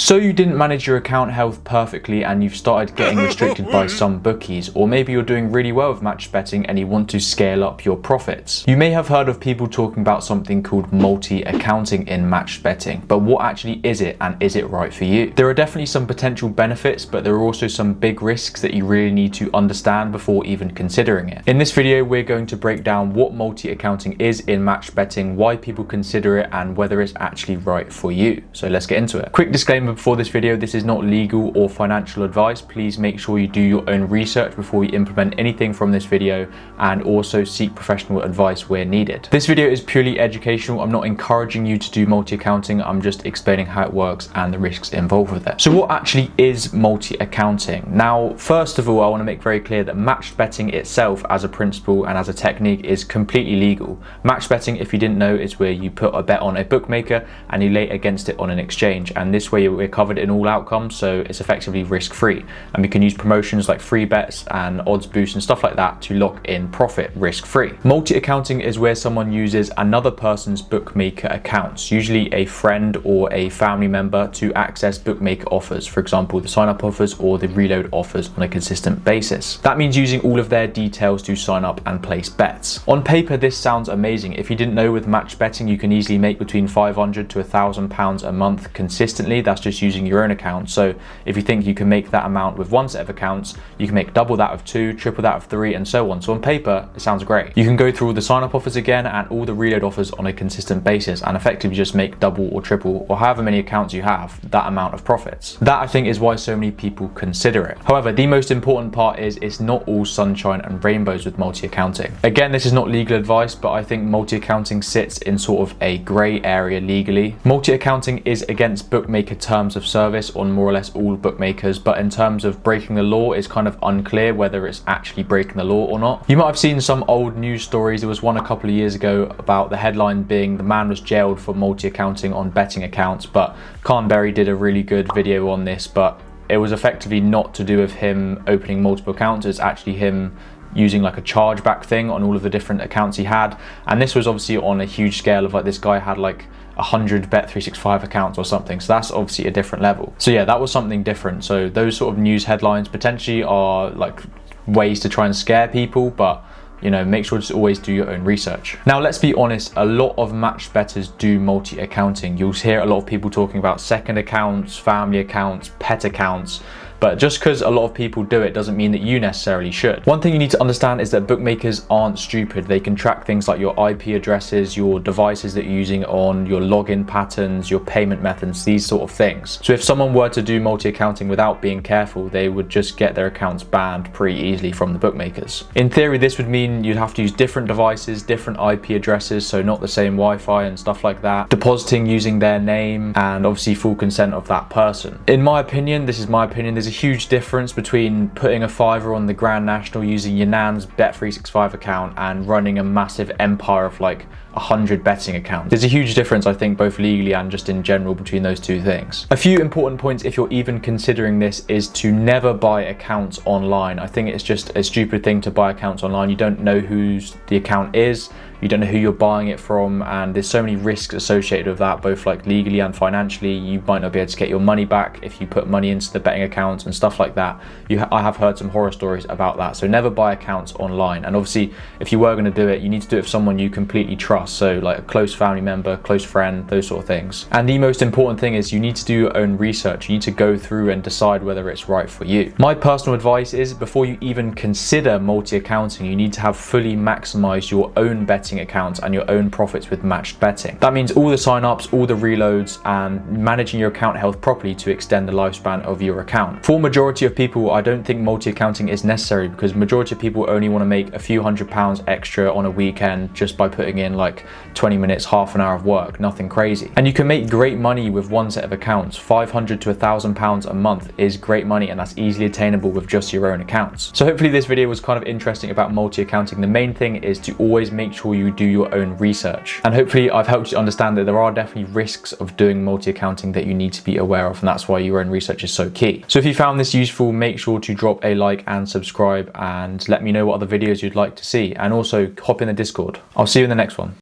So you didn't manage your account health perfectly and you've started getting restricted by some bookies, or maybe you're doing really well with match betting and you want to scale up your profits. You may have heard of people talking about something called multi-accounting in match betting, but what actually is it and is it right for you? There are definitely some potential benefits, but there are also some big risks that you really need to understand before even considering it. In this video, we're going to break down what multi-accounting is in match betting, why people consider it, and whether it's actually right for you. So let's get into it. Quick disclaimer before this video, this is not legal or financial advice. Please make sure you do your own research before you implement anything from this video, and also seek professional advice where needed. This video is purely educational. I'm not encouraging you to do multi-accounting. I'm just explaining how it works and the risks involved with it. So what actually is multi-accounting? Now, first of all, I want to make very clear that match betting itself as a principle and as a technique is completely legal. Match betting, if you didn't know, is where you put a bet on a bookmaker and you lay against it on an exchange, and this way we're covered in all outcomes, so it's effectively risk-free, and we can use promotions like free bets and odds boosts and stuff like that to lock in profit risk-free. Multi-accounting is where someone uses another person's bookmaker accounts, usually a friend or a family member, to access bookmaker offers, for example the sign-up offers or the reload offers, on a consistent basis. That means using all of their details to sign up and place bets. On paper, this sounds amazing. If you didn't know, with match betting you can easily make between £500 to £1,000 a month consistently. That's just using your own account. So if you think you can make that amount with one set of accounts, you can make double that of two, triple that of three, and so on. So on paper, it sounds great. You can go through all the sign-up offers again and all the reload offers on a consistent basis and effectively just make double or triple, or however many accounts you have, that amount of profits. That, I think, is why so many people consider it. However, the most important part is it's not all sunshine and rainbows with multi-accounting. Again, this is not legal advice, but I think multi-accounting sits in sort of a grey area legally. Multi-accounting is against bookmaker terms of service on more or less all bookmakers, but in terms of breaking the law, it's kind of unclear whether it's actually breaking the law or not. You might have seen some old news stories. There was one a couple of years ago about the headline being the man was jailed for multi-accounting on betting accounts, but Carnberry did a really good video on this, but it was effectively not to do with him opening multiple accounts. It's actually him using like a chargeback thing on all of the different accounts he had, and this was obviously on a huge scale of like this guy had like 100 Bet365 accounts or something, so that's obviously a different level. So yeah, that was something different. So those sort of news headlines potentially are like ways to try and scare people, but you know, make sure to always do your own research. Now, let's be honest, a lot of match bettors do multi-accounting. You'll hear a lot of people talking about second accounts, family accounts, pet accounts, but just because a lot of people do it doesn't mean that you necessarily should. One thing you need to understand is that bookmakers aren't stupid. They can track things like your IP addresses, your devices that you're using on, your login patterns, your payment methods, these sort of things. So if someone were to do multi-accounting without being careful, they would just get their accounts banned pretty easily from the bookmakers. In theory, this would mean you'd have to use different devices, different IP addresses, so not the same Wi-Fi and stuff like that, depositing using their name, and obviously full consent of that person. In my opinion, this is my opinion, there's a huge difference between putting a fiver on the Grand National using your nan's Bet365 account and running a massive empire of like 100 betting accounts. There's a huge difference, I think, both legally and just in general between those two things. A few important points if you're even considering this is to never buy accounts online. I think it's just a stupid thing to buy accounts online. You don't know whose the account is, you don't know who you're buying it from, and there's so many risks associated with that, both like legally and financially. You might not be able to get your money back if you put money into the betting accounts and stuff like that. I have heard some horror stories about that. So never buy accounts online. And obviously, if you were going to do it, you need to do it with someone you completely trust. So like a close family member, close friend, those sort of things. And the most important thing is you need to do your own research. You need to go through and decide whether it's right for you. My personal advice is, before you even consider multi-accounting, you need to have fully maximized your own betting accounts and your own profits with matched betting. That means all the sign-ups, all the reloads, and managing your account health properly to extend the lifespan of your account. For majority of people, I don't think multi-accounting is necessary, because majority of people only want to make a few £100 extra on a weekend just by putting in like 20 minutes, half an hour of work, nothing crazy. And you can make great money with one set of accounts. £500 to £1,000 a month is great money, and that's easily attainable with just your own accounts. So hopefully this video was kind of interesting about multi-accounting. The main thing is to always make sure you do your own research. And hopefully I've helped you understand that there are definitely risks of doing multi-accounting that you need to be aware of, and that's why your own research is so key. So if you found this useful, make sure to drop a like and subscribe, and let me know what other videos you'd like to see, and also hop in the Discord. I'll see you in the next one.